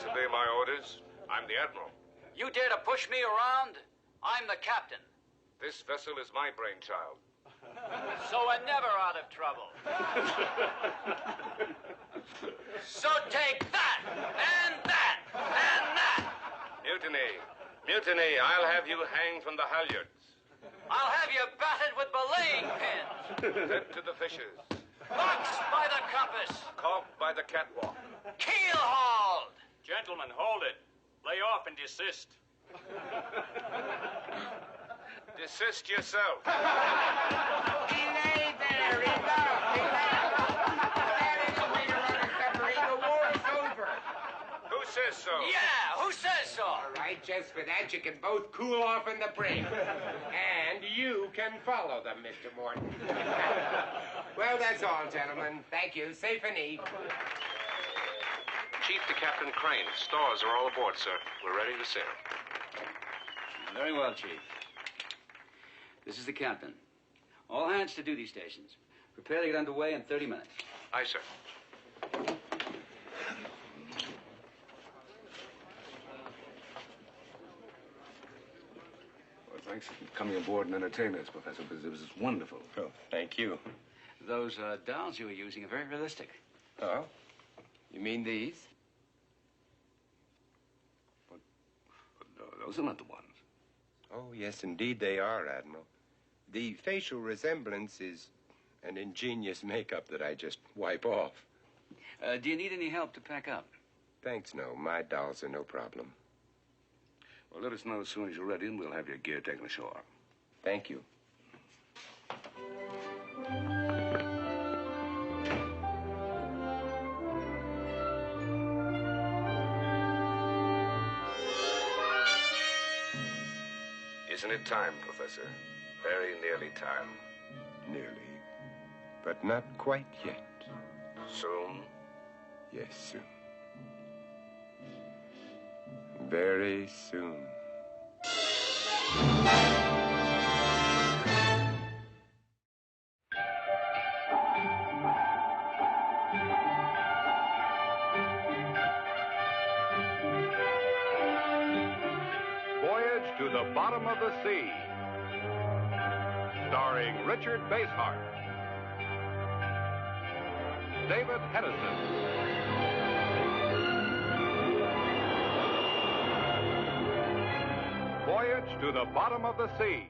Disobey my orders. I'm the Admiral. You dare to push me around? I'm the captain. This vessel is my brainchild. So we're never out of trouble. So take that, and that, and that. Mutiny. Mutiny. I'll have you hanged from the halyards. I'll have you battered with belaying pins. Fed to the fishes. Boxed by the compass. Caulked by the catwalk. Keel hauled. Gentlemen, hold it. Lay off and desist. Desist yourself. Belay there, enough. That is the way to run a submarine. The war is over. Who says so? Yeah, who says so? All right, just for that, you can both cool off in the brig. And you can follow them, Mr. Morton. Well, that's all, gentlemen. Thank you. Safe and eat. Chief to Captain Crane. Stores are all aboard, sir. We're ready to sail. Very well, Chief. This is the captain. All hands to duty stations. Prepare to get underway in 30 minutes. Aye, sir. Well, thanks for coming aboard and entertaining us, Professor. It was wonderful. Oh, thank you. Those dolls you were using are very realistic. Oh? You mean these? But those are not the ones. Oh, yes, indeed they are, Admiral. The facial resemblance is an ingenious makeup that I just wipe off. Do you need any help to pack up? Thanks, no. My dolls are no problem. Well, let us know as soon as you're ready, and we'll have your gear taken ashore. Thank you. Isn't it time, Professor? Very nearly time. Nearly. But not quite yet. Soon? Yes, soon. Very soon. Voyage to the Bottom of the Sea, starring Richard Basehart, David Hedison, Voyage to the Bottom of the Sea.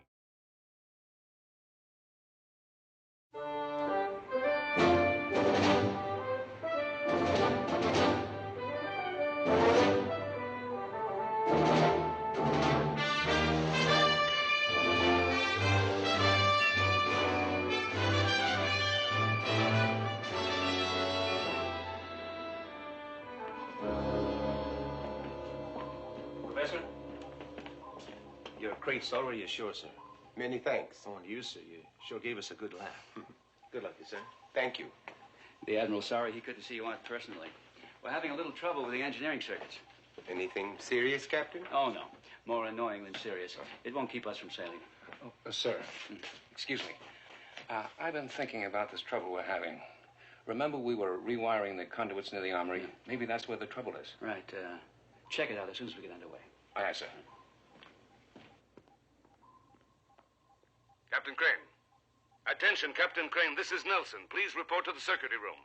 Professor? Your crate's already ashore, sir. Many thanks. Oh, and you, sir, you sure gave us a good laugh. Good luck, sir. Thank you. The Admiral's sorry he couldn't see you on it personally. We're having a little trouble with the engineering circuits. Anything serious, Captain? Oh, no. More annoying than serious. It won't keep us from sailing. Sir, excuse me. I've been thinking about this trouble we're having. Remember we were rewiring the conduits near the armory? Maybe that's where the trouble is. Right. Check it out as soon as we get underway. Aye, sir. Captain Crane. Attention, Captain Crane. This is Nelson. Please report to the circuitry room.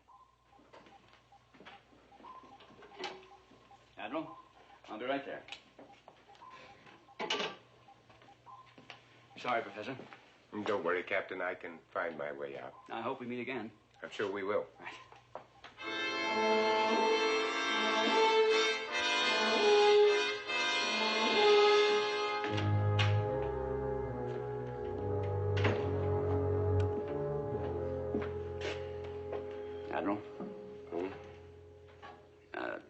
Admiral, I'll be right there. Sorry, Professor. Don't worry, Captain. I can find my way out. I hope we meet again. I'm sure we will. Right. Admiral?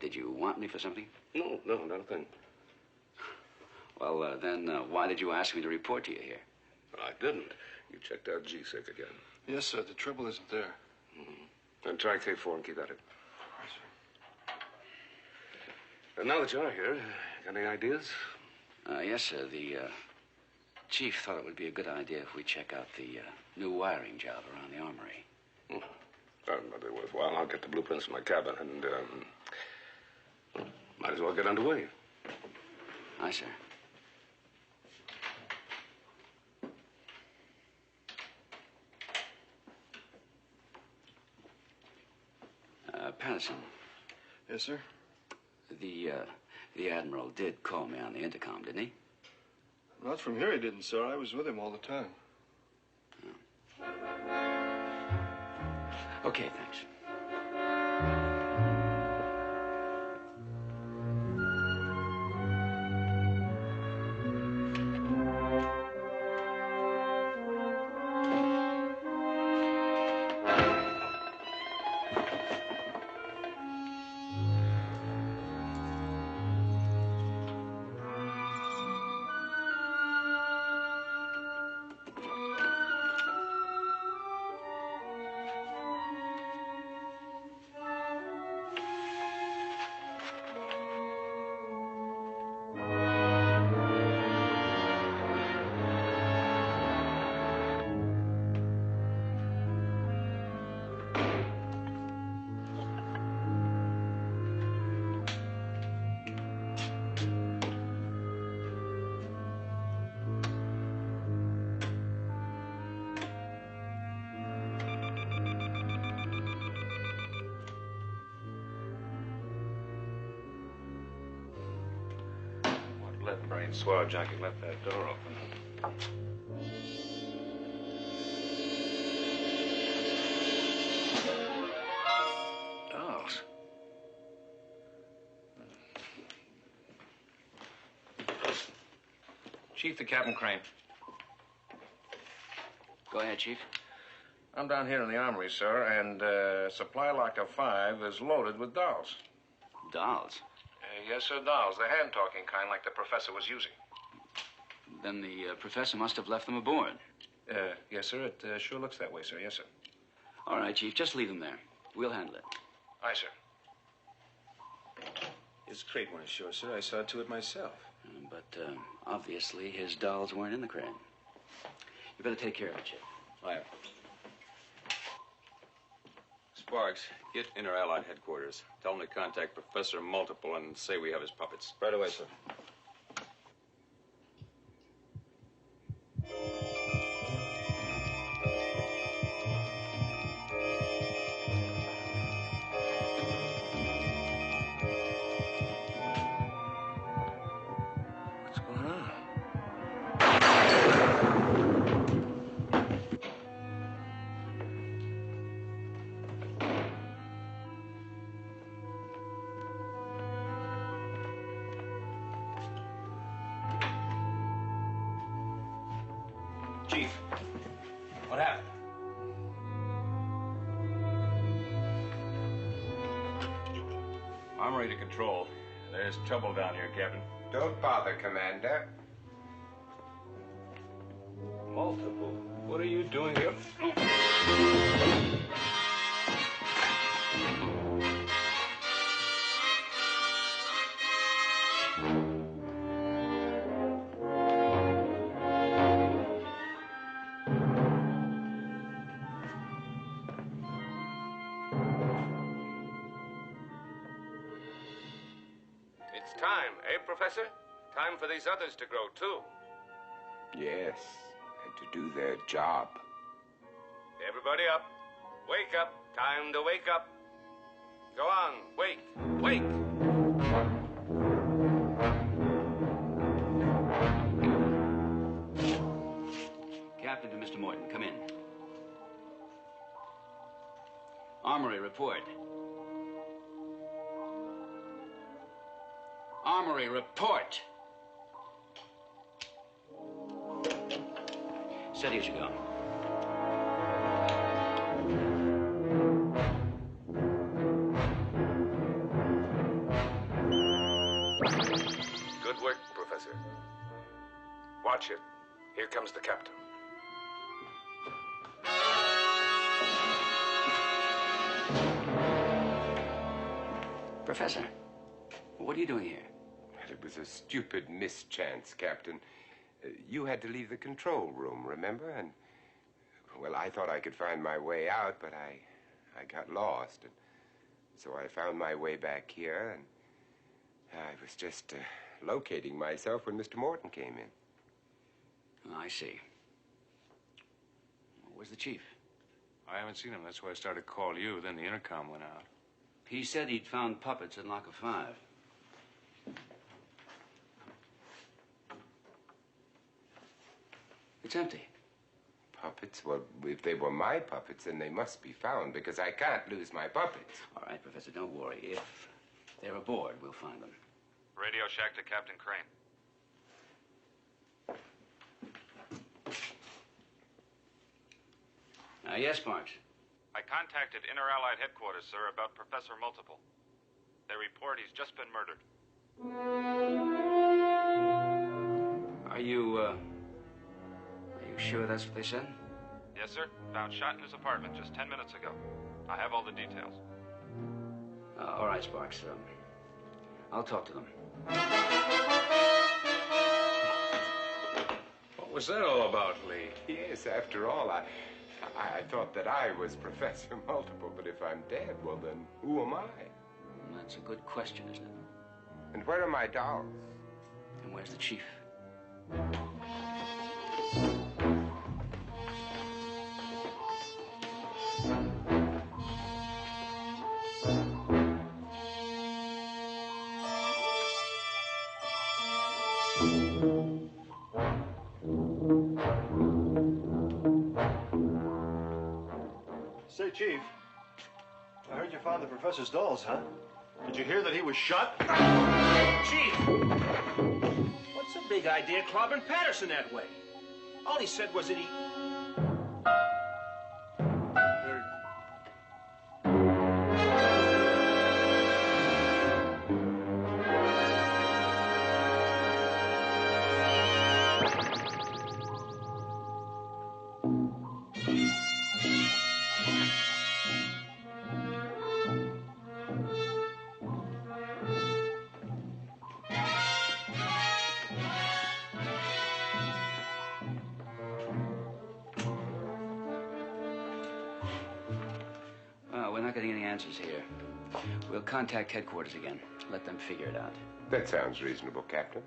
Did you want me for something? No, not a thing. Well, then why did you ask me to report to you here? I didn't. You checked out G-Sec again. Yes, sir. The trouble isn't there. And try K4 and keep at it. And now that you are here, got any ideas? Yes, sir. The chief thought it would be a good idea if we check out the new wiring job around the armory. That might be worthwhile. I'll get the blueprints in my cabin, and Might as well get underway. Aye, sir. Patterson. Yes, sir? The Admiral did call me on the intercom, didn't he? Not from here, he didn't, sir. I was with him all the time. Oh. Okay, thanks. Left-brain swallow jockey left that door open. Dolls. Chief to Captain Crane. Go ahead, Chief. I'm down here in the armory, sir, and supply locker 5 is loaded with dolls. Dolls? Yes, sir, dolls. The hand-talking kind like the professor was using. Then the professor must have left them aboard. Yes, sir. It sure looks that way, sir. Yes, sir. All right, Chief. Just leave them there. We'll handle it. Aye, sir. His crate went ashore, sir. I saw to it myself. But obviously his dolls weren't in the crate. You better take care of it, Chief. Fire. Sparks, get Inter-Allied headquarters. Tell them to contact Professor Multiple and say we have his puppets. Right away, sir. What's going on? Chief, what happened? Armory to control. There's trouble down here, Captain. Don't bother, Commander. Multiple. What are you doing here? It's time, eh, Professor? Time for these others to grow, too. Yes, and to do their job. Everybody up. Wake up. Time to wake up. Go on. Wake. Wake. Captain to Mr. Morton, come in. Armory, report. Armory, report. Steady as you go. Good work, Professor. Watch it. Here comes the captain. Professor, what are you doing here? It was a stupid mischance, Captain. You had to leave the control room, remember? And, well, I thought I could find my way out, but I got lost. And so I found my way back here, and, I was just locating myself when Mr. Morton came in. Oh, I see. Where's the chief? I haven't seen him. That's why I started to call you. Then the intercom went out. He said he'd found puppets in Locker 5. It's empty. Puppets? Well, if they were my puppets, then they must be found, because I can't lose my puppets. All right, Professor, don't worry. If they're aboard, we'll find them. Radio shack to Captain Crane. Yes, Marks. I contacted Inter-Allied headquarters, sir, about Professor Multiple. They report he's just been murdered. Are you sure that's what they said? Yes, sir. Found shot in his apartment just 10 minutes ago. I have all the details. All right, Sparks. I'll talk to them. What was that all about, Lee? Yes, after all, I thought that I was Professor Multiple, but if I'm dead, well, then who am I? That's a good question, isn't it? And where are my dolls? And where's the chief? Say, Chief, I heard you found the professor's dolls, huh? Did you hear that he was shot? Chief! What's the big idea clobbering Patterson that way? All he said was that he... We're not getting any answers here. We'll contact headquarters again. Let them figure it out. That sounds reasonable, Captain.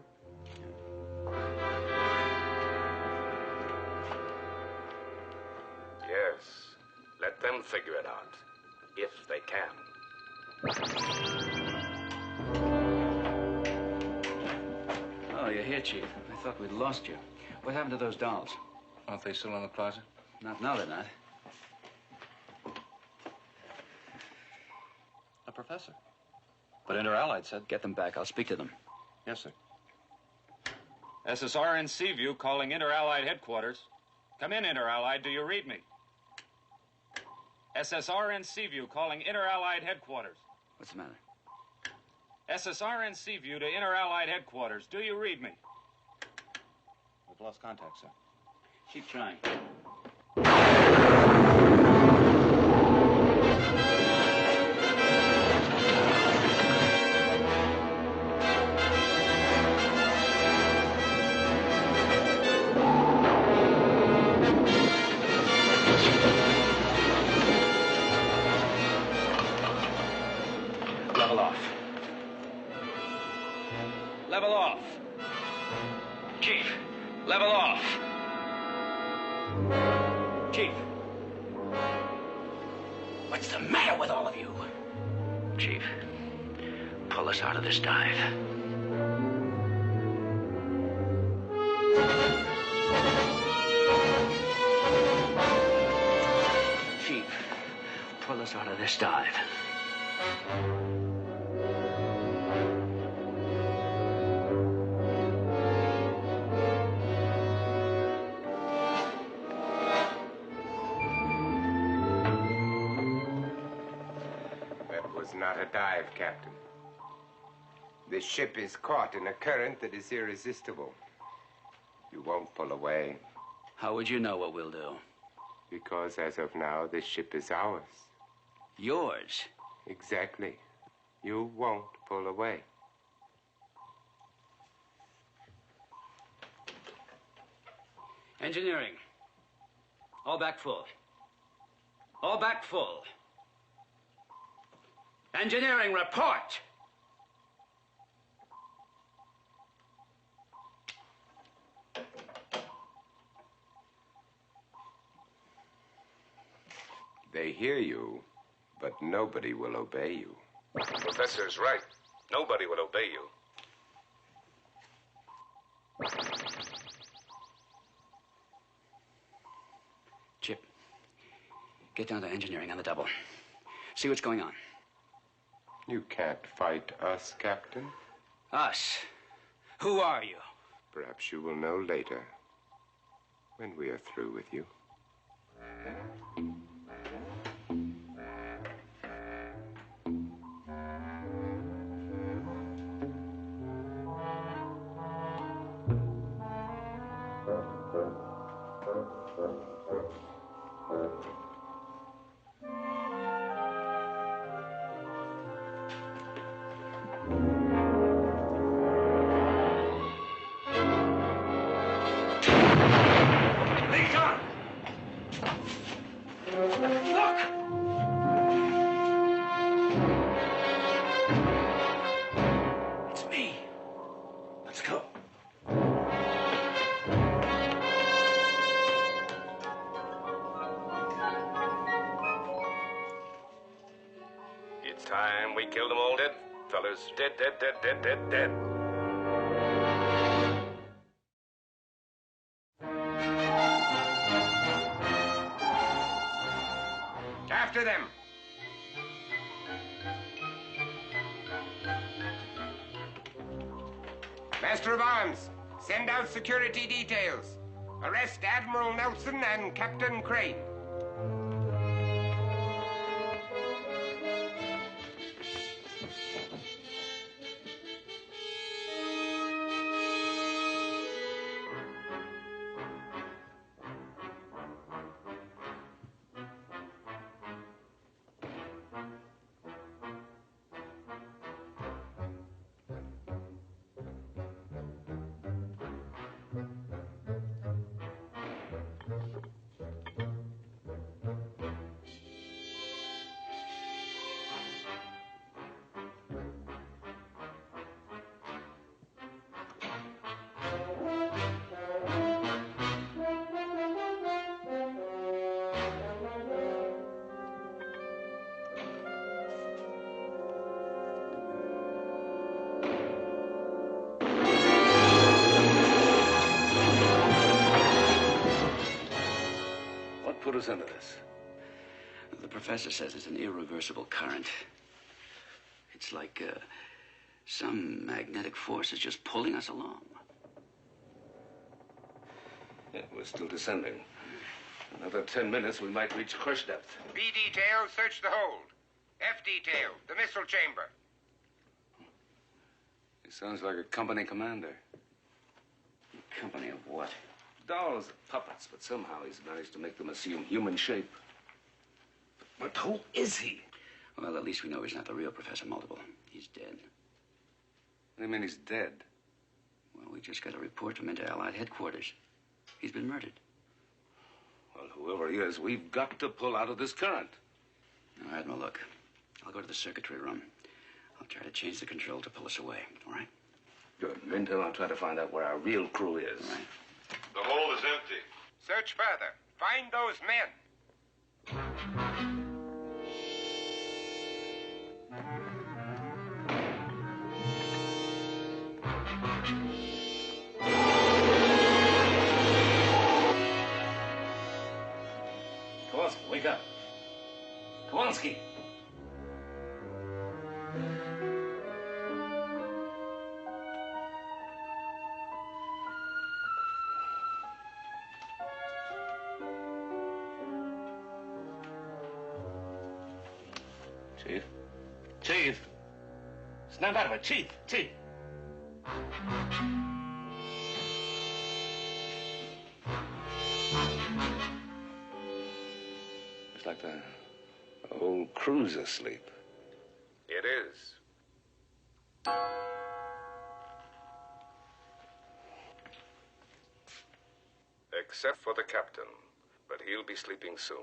Yes. Let them figure it out. If they can. Oh, you're here, Chief. I thought we'd lost you. What happened to those dolls? Aren't they still in the closet? Not now, they're not. A professor. But Inter-Allied said... Get them back. I'll speak to them. Yes, sir. SSR in Seaview calling Inter-Allied headquarters. Come in, Inter-Allied. Do you read me? SSR in Seaview calling Inter-Allied headquarters. What's the matter? SSR in Seaview to Inter-Allied headquarters. Do you read me? We've lost contact, sir. Keep trying. Level off. Level off. Chief, level off. Chief. What's the matter with all of you? Chief, pull us out of this dive. Chief, pull us out of this dive. Not a dive, Captain. This ship is caught in a current that is irresistible. You won't pull away. How would you know what we'll do? Because as of now, this ship is ours. Yours? Exactly. You won't pull away. Engineering. All back full. All back full. Engineering report. They hear you, but nobody will obey you. The professor's right. Nobody will obey you. Chip, get down to engineering on the double. See what's going on. You can't fight us, Captain. Us? Who are you? Perhaps you will know later, when we are through with you. It's me. Let's go. It's time we killed them all dead, fellas. Dead, dead, dead, dead, dead, dead. After them. Master of Arms, send out security details. Arrest Admiral Nelson and Captain Crane. What put us into this? The professor says it's an irreversible current. It's like some magnetic force is just pulling us along. Yeah, we're still descending. Another 10 minutes, we might reach crush depth. B detail, search the hold. F detail, the missile chamber. He sounds like a company commander. Company of what? Dolls are puppets, but somehow he's managed to make them assume human shape. But who is he? Well, at least we know he's not the real Professor Multiple. He's dead. What do you mean he's dead? Well, we just got a report from Inter-Allied headquarters. He's been murdered. Well, whoever he is, we've got to pull out of this current. Now, Admiral, look. I'll go to the circuitry room. I'll try to change the control to pull us away, all right? Good. Meantime, I'll try to find out where our real crew is. All right. The hold is empty. Search further. Find those men. Kowalski, wake up. Kowalski! Chief? Chief! Snap out of it, Chief! Chief! It's like the whole crew's asleep. It is. Except for the captain, but he'll be sleeping soon.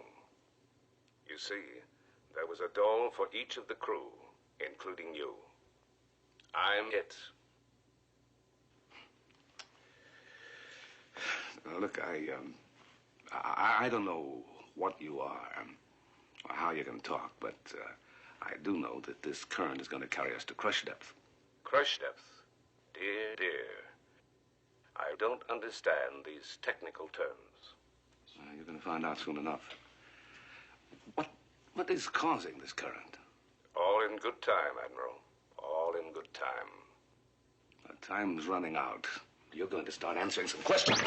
You see, there was a doll for each of the crew, including you. I'm it. Look, I don't know what you are. you can talk, but I do know that this current is going to carry us to crush depth. Crush depth. Dear, dear. I don't understand these technical terms. You're going to find out soon enough. What is causing this current? All in good time, Admiral. All in good time. Time's running out. You're going to start answering some questions.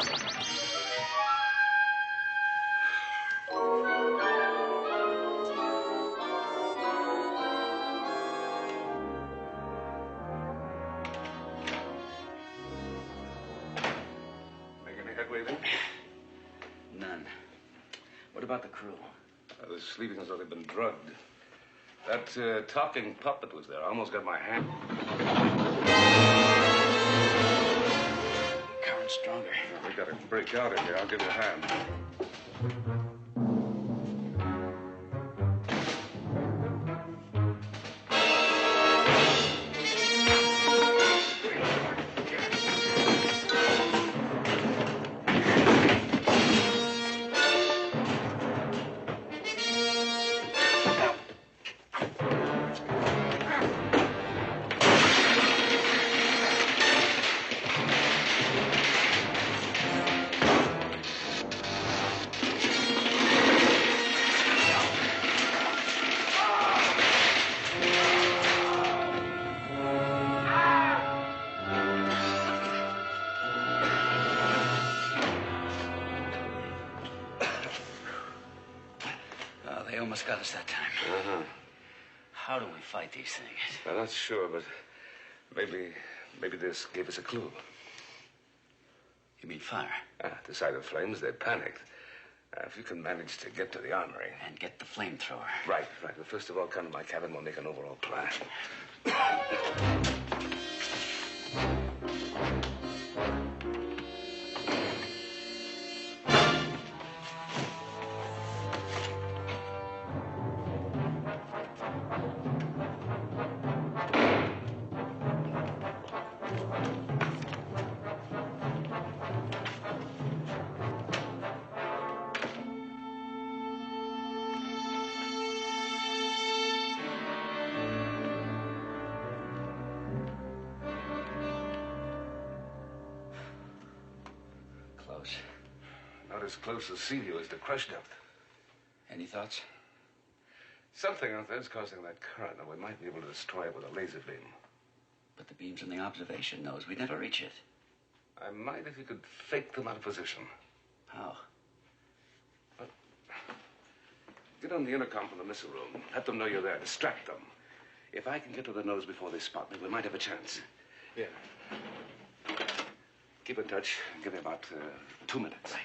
Make any headway, Lee? None. What about the crew? They're sleeping as though they've been drugged. That talking puppet was there. I almost got my hand. Current's stronger. We got to break out of here. I'll give you a hand. They almost got us that time. Uh-huh. How do we fight these things? I'm not sure, but maybe this gave us a clue. You mean fire? The sight of flames, they panicked. If you can manage to get to the armory. And get the flamethrower. Right. But first of all, come to my cabin. We'll make an overall plan. Not as close as Seaview is to crush depth. Any thoughts? Something out there is causing that current, and we might be able to destroy it with a laser beam. But the beams from the observation nose, we'd never reach it. I might if you could fake them out of position. How? Well, get on the intercom from the missile room. Let them know you're there. Distract them. If I can get to the nose before they spot me, we might have a chance. Yeah. Keep in touch. Give me about 2 minutes. Right.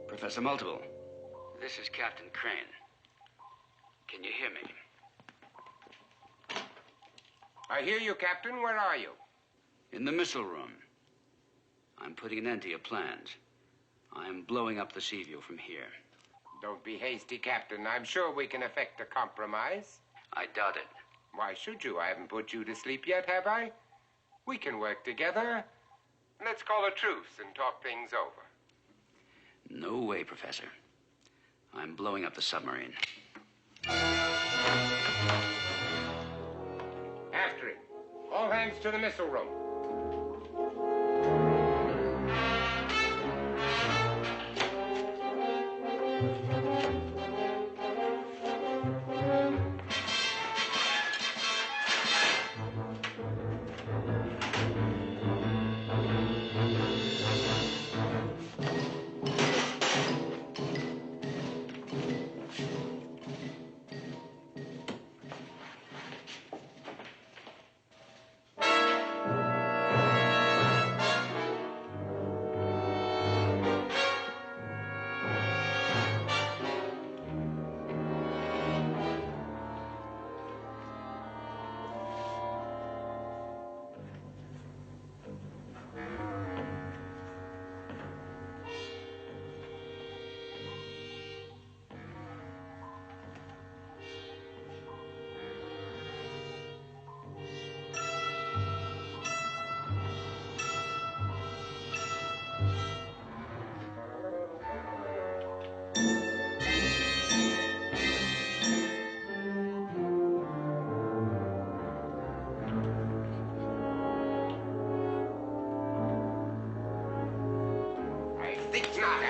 Professor Multiple, this is Captain Crane. Can you hear me? I hear you, Captain. Where are you? In the missile room. I'm putting an end to your plans. I'm blowing up the Seaview from here. Don't be hasty, Captain. I'm sure we can effect a compromise. I doubt it. Why should you? I haven't put you to sleep yet, have I? We can work together. Let's call a truce and talk things over. No way, Professor. I'm blowing up the submarine. After him. All hands to the missile room.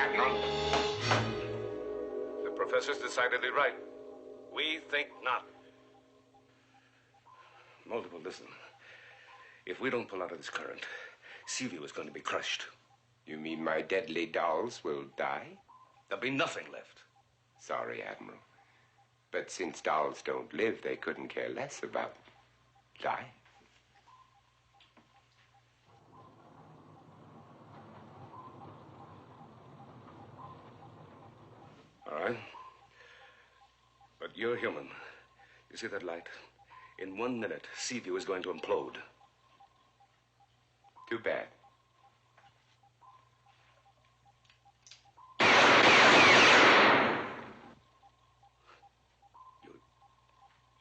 Admiral. The professor's decidedly right. We think not. Multiple, listen. If we don't pull out of this current, Seaview is going to be crushed. You mean my deadly dolls will die? There'll be nothing left. Sorry, Admiral. But since dolls don't live, they couldn't care less about dying. All right. But you're human. You see that light? In 1 minute, Seaview is going to implode. Too bad.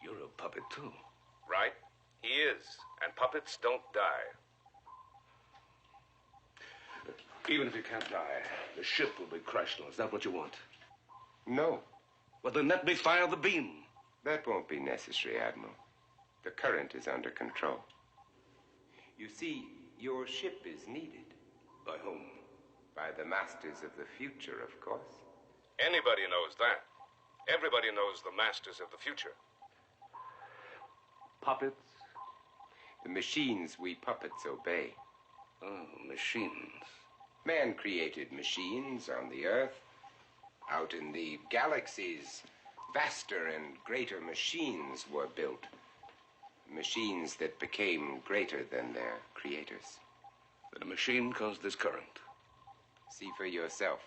You're a puppet, too. Right? He is. And puppets don't die. Even if you can't die, the ship will be crushed. Is that what you want? No. Well, then let me fire the beam. That won't be necessary, Admiral. The current is under control. You see, your ship is needed. By whom? By the masters of the future, of course. Anybody knows that. Everybody knows the masters of the future. Puppets? The machines we puppets obey. Oh, machines. Man created machines on the Earth. Out in the galaxies, vaster and greater machines were built. Machines that became greater than their creators. Then a machine caused this current. See for yourself.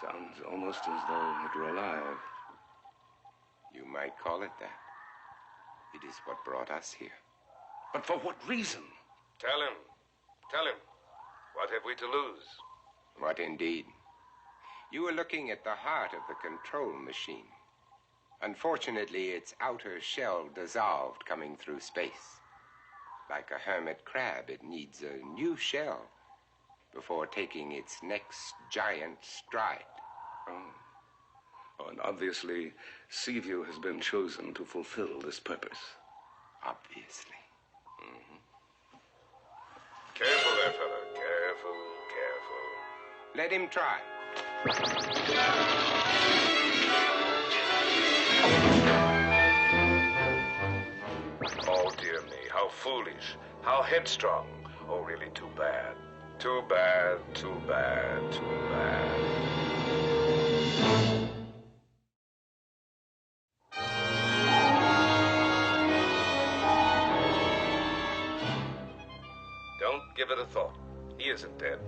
Sounds almost as though it were alive. You might call it that. It is what brought us here. But for what reason? Tell him. Tell him. What have we to lose? What indeed? You are looking at the heart of the control machine. Unfortunately, its outer shell dissolved coming through space. Like a hermit crab, it needs a new shell before taking its next giant stride. Oh, and obviously, Seaview has been chosen to fulfill this purpose. Obviously. Careful there, fella. Careful, careful. Let him try. Oh, dear me. How foolish. How headstrong. Oh, really too bad. Too bad, too bad, too bad. Don't give it a thought. He isn't dead.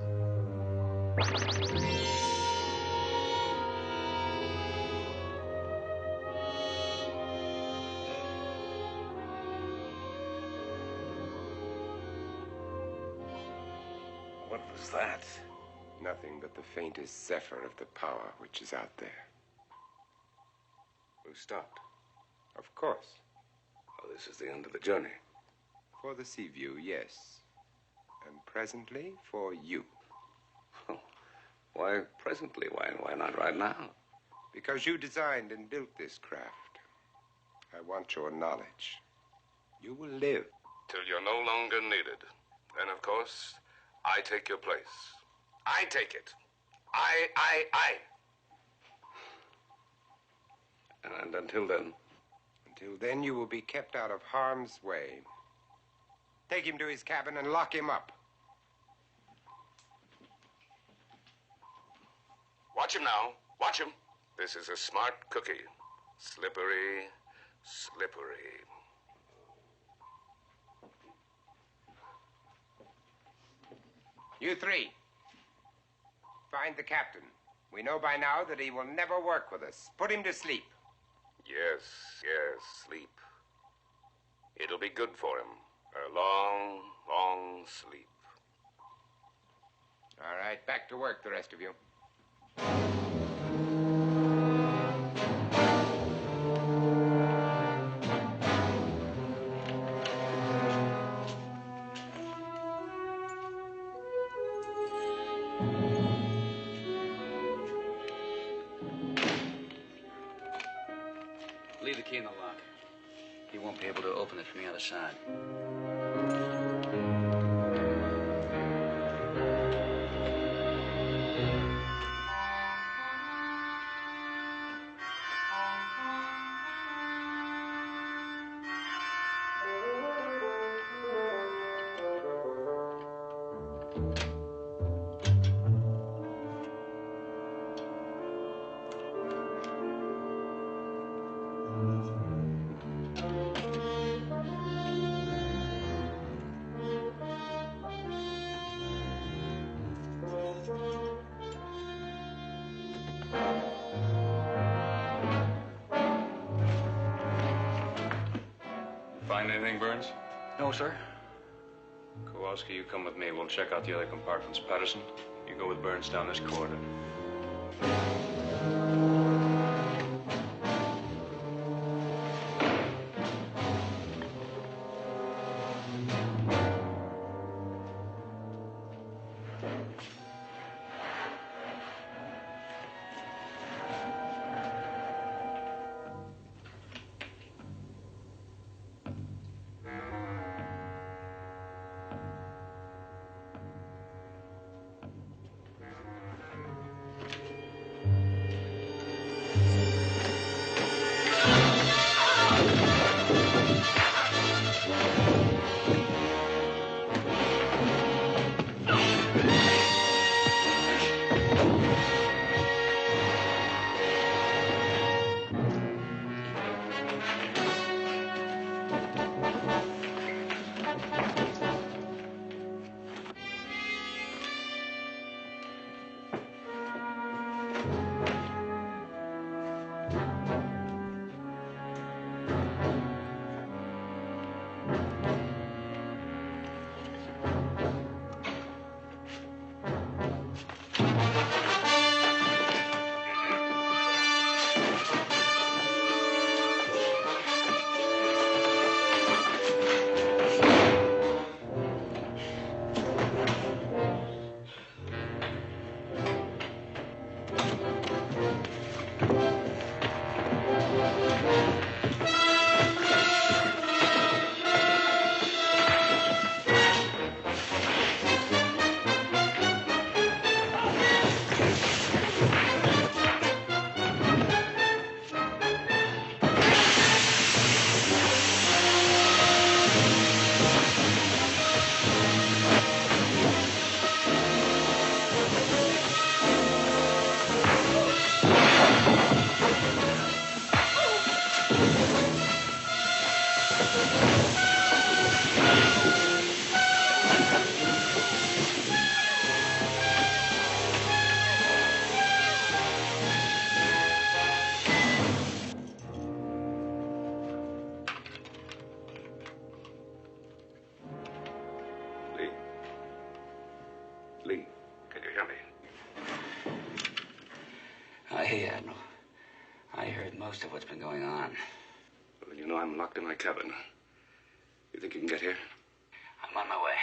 What was that? Nothing but the faintest zephyr of the power which is out there. We stopped. Of course. Oh, this is the end of the journey. For the Seaview, yes. And presently, for you. Oh, why presently? Why not right now? Because you designed and built this craft. I want your knowledge. You will live. Till you're no longer needed. Then, of course, I take your place. I take it. I. And until then? Until then, you will be kept out of harm's way. Take him to his cabin and lock him up. Watch him now. Watch him. This is a smart cookie. Slippery, slippery. You three. Find the captain. We know by now that he will never work with us. Put him to sleep. Yes, sleep. It'll be good for him. A long, long sleep. All right, back to work, the rest of you. Leave the key in the lock. He won't be able to open it from the other side. Find anything, Burns? No, sir. Kowalski, you come with me. We'll check out the other compartments. Patterson, you go with Burns down this corridor. Lee, can you hear me? Hey, Admiral. I heard most of what's been going on. Well, you know I'm locked in my cabin. You think you can get here? I'm on my way.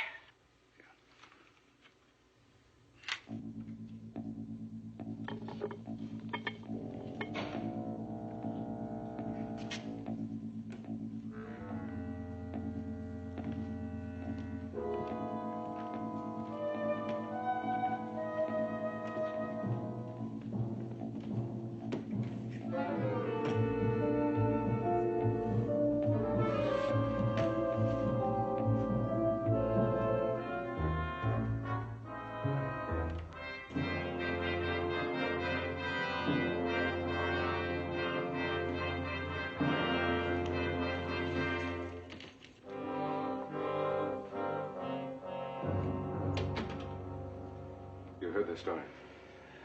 You heard the story?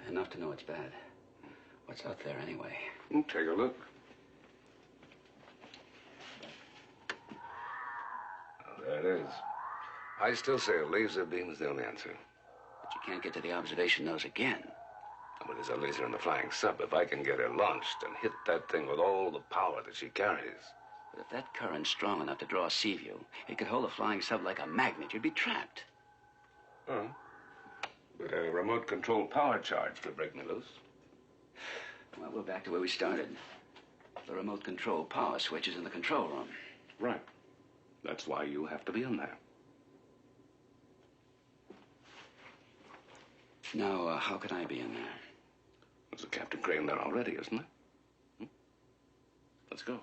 Enough to know it's bad. What's out there anyway? Take a look. Oh, there it is. I still say a laser beam is the only answer. But you can't get to the observation nose again. But there's a laser in the flying sub. If I can get her launched and hit that thing with all the power that she carries. But if that current's strong enough to draw a sea view, it could hold a flying sub like a magnet. You'd be trapped. Oh. But a remote control power charge could break me loose. Well, we're back to where we started. The remote control power switch is in the control room. Right. That's why you have to be in there. Now, how can I be in there? There's a Captain Crane there already, isn't there? Let's go.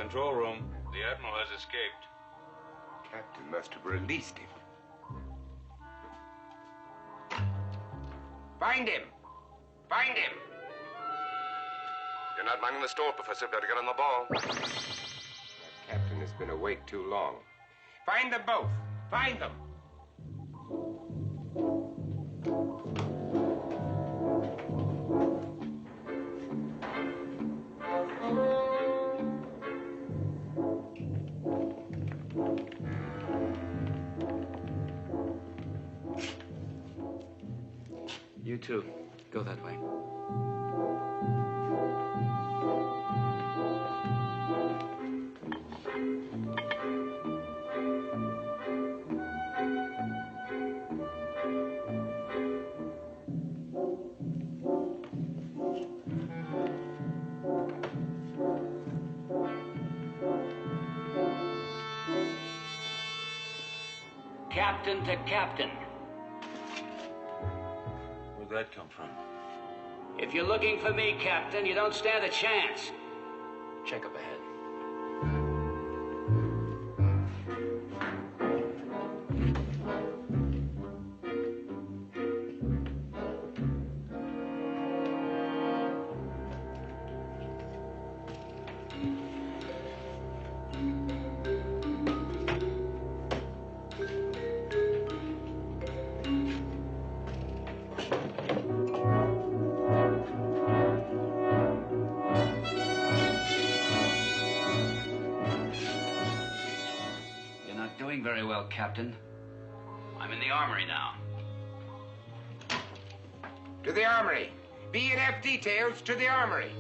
Control room. The Admiral has escaped. Captain must have released him. Find him! Find him! You're not minding the store, Professor. Better get on the ball. The captain has been awake too long. Find them both! Find them! You too. Go that way. Captain to captain. Where'd that come from? If you're looking for me, Captain, you don't stand a chance. Check up ahead. Very well, Captain. I'm in the armory now. To the armory. B&F details to the armory.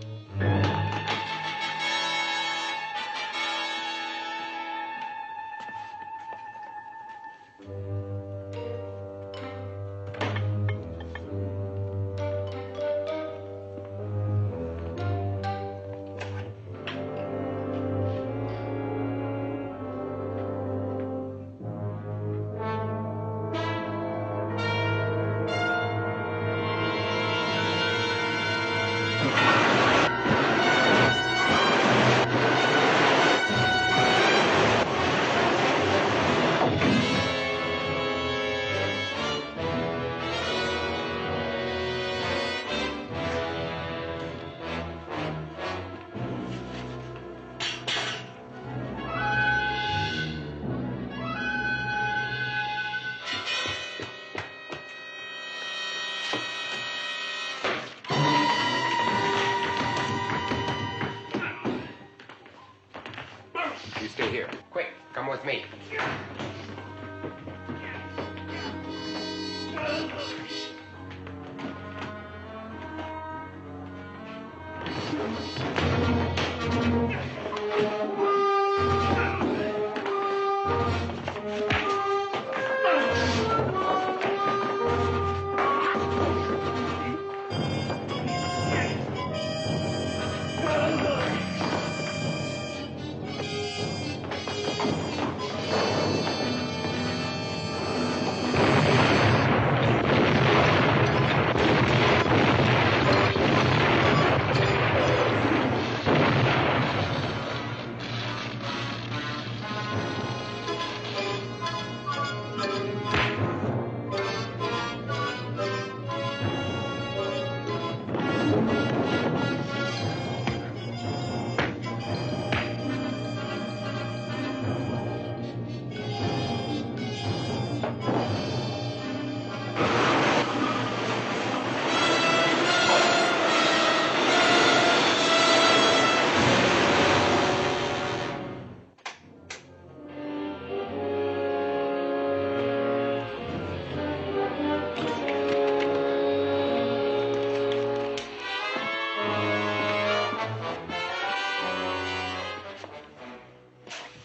You stay here. Quick, come with me.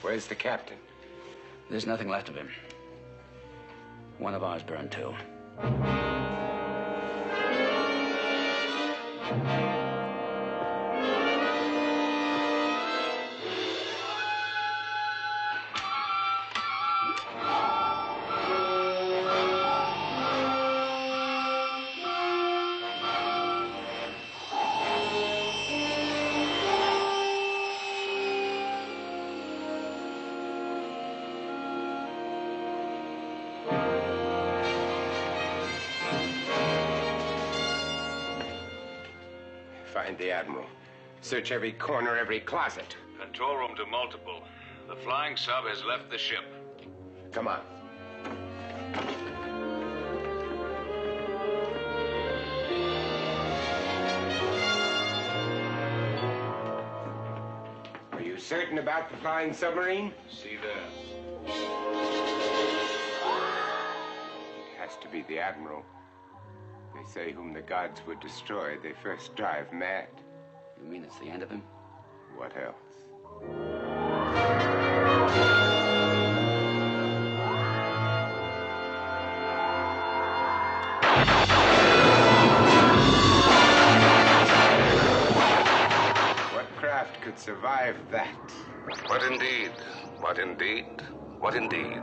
Where's the captain? There's nothing left of him. One of ours burned too. Find the Admiral. Search every corner, every closet. Control room to multiple. The flying sub has left the ship. Come on. Are you certain about the flying submarine? See there. It has to be the Admiral. They say whom the gods would destroy, they first drive mad. You mean it's the end of him? What else? What craft could survive that? What indeed? What indeed? What indeed?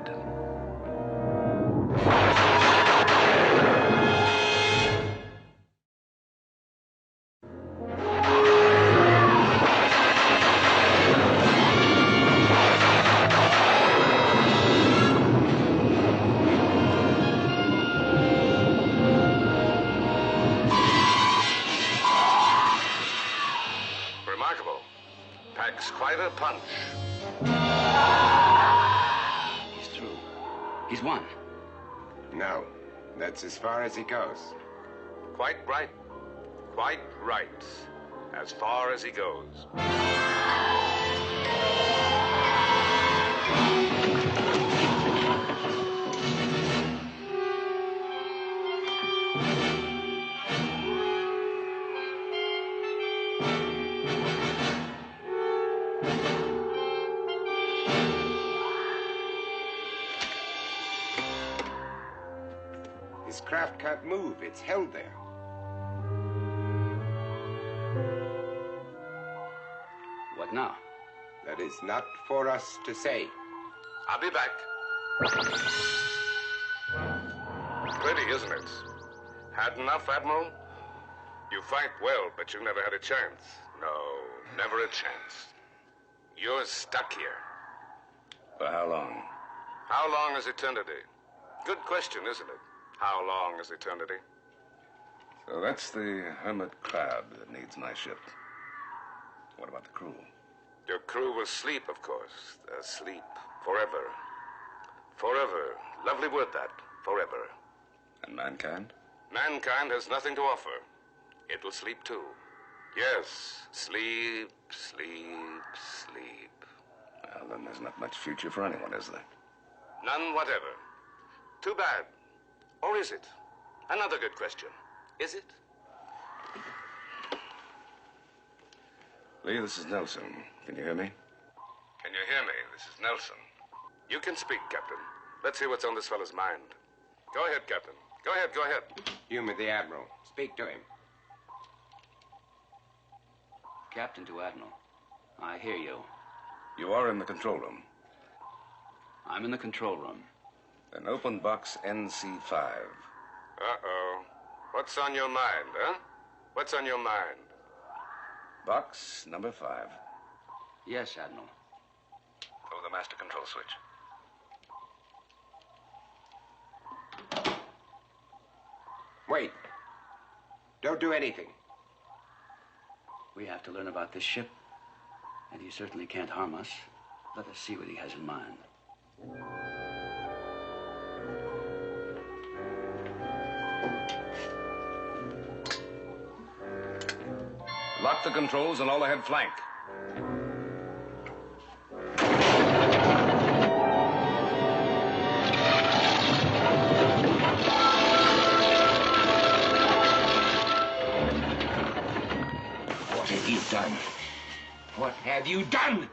Remarkable. Packs quite a punch. He's through. He's won. No, that's as far as he goes. Quite right. Quite right. As far as he goes. His craft can't move. It's held there. What now? That is not for us to say. I'll be back. Pretty, isn't it? Had enough, Admiral? You fight well, but you never had a chance. No, never a chance. You're stuck here. For how long? How long is eternity? Good question, isn't it? How long is eternity? So that's the hermit crab that needs my ship. What about the crew? Your crew will sleep, of course. They'll sleep forever. Forever. Lovely word, that. Forever. And mankind? Mankind has nothing to offer. It will sleep, too. Yes, sleep, sleep, sleep. Well, then there's not much future for anyone, is there? None whatever. Too bad. Or is it? Another good question. Is it? Lee, this is Nelson. Can you hear me? Can you hear me? This is Nelson. You can speak, Captain. Let's see what's on this fellow's mind. Go ahead, Captain. Go ahead, go ahead. Humor the Admiral. Speak to him. Captain to Admiral. I hear you. You are in the control room. I'm in the control room. Then open box NC5. Uh-oh. What's on your mind, huh? What's on your mind? Box number 5. Yes, Admiral. Throw the master control switch. Wait. Don't do anything. We have to learn about this ship, and he certainly can't harm us. Let us see what he has in mind. Lock the controls and all ahead flank. What have you done? What have you done?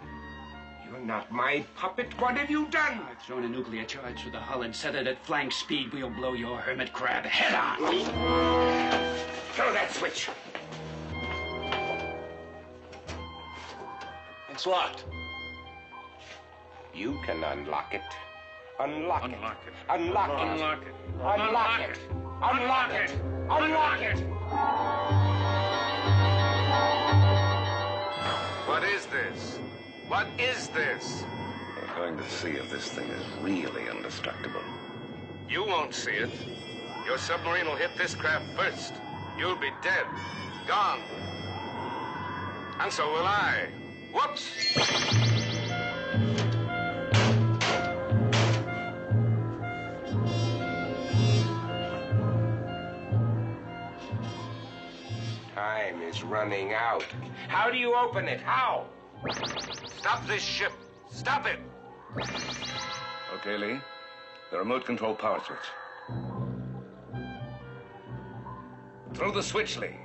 You're not my puppet. What have you done? I've thrown a nuclear charge through the hull and set it at flank speed. We'll blow your hermit crab head on. Throw that switch. It's locked. You can unlock it. Unlock it. Unlock it. Unlock it. Unlock it. Unlock it. Unlock it. Unlock it. What is this? What is this? We're going to see if this thing is really indestructible. You won't see it. Your submarine will hit this craft first. You'll be dead. Gone. And so will I. Whoops! Time is running out. How do you open it? How? Stop this ship. Stop it! Okay, Lee. The remote control power switch. Throw the switch, Lee.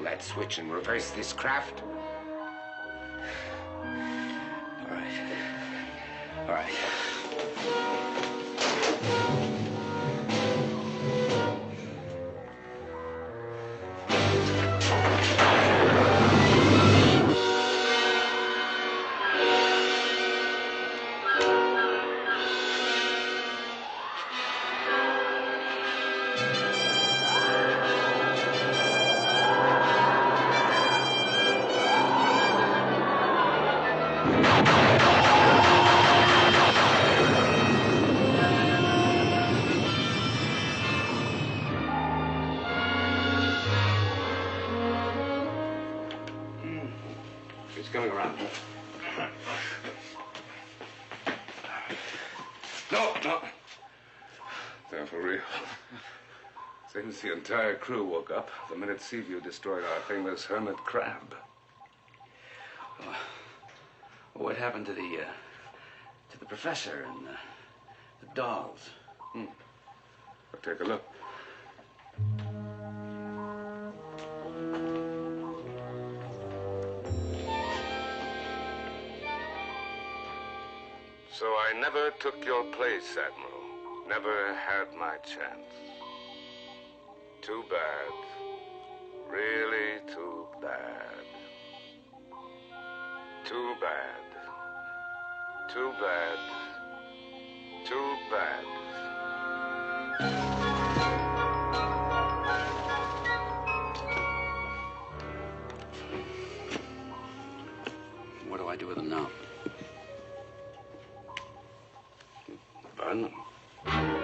That switch and reverse this craft? All right. All right. Coming around. No. They're for real. Since the entire crew woke up the minute Seaview destroyed our famous hermit crab. What happened to the professor and the dolls? Well, take a look. So I never took your place, Admiral. Never had my chance. Too bad. Really too bad. Too bad. Too bad. Too bad. What do I do with them now? Burn them.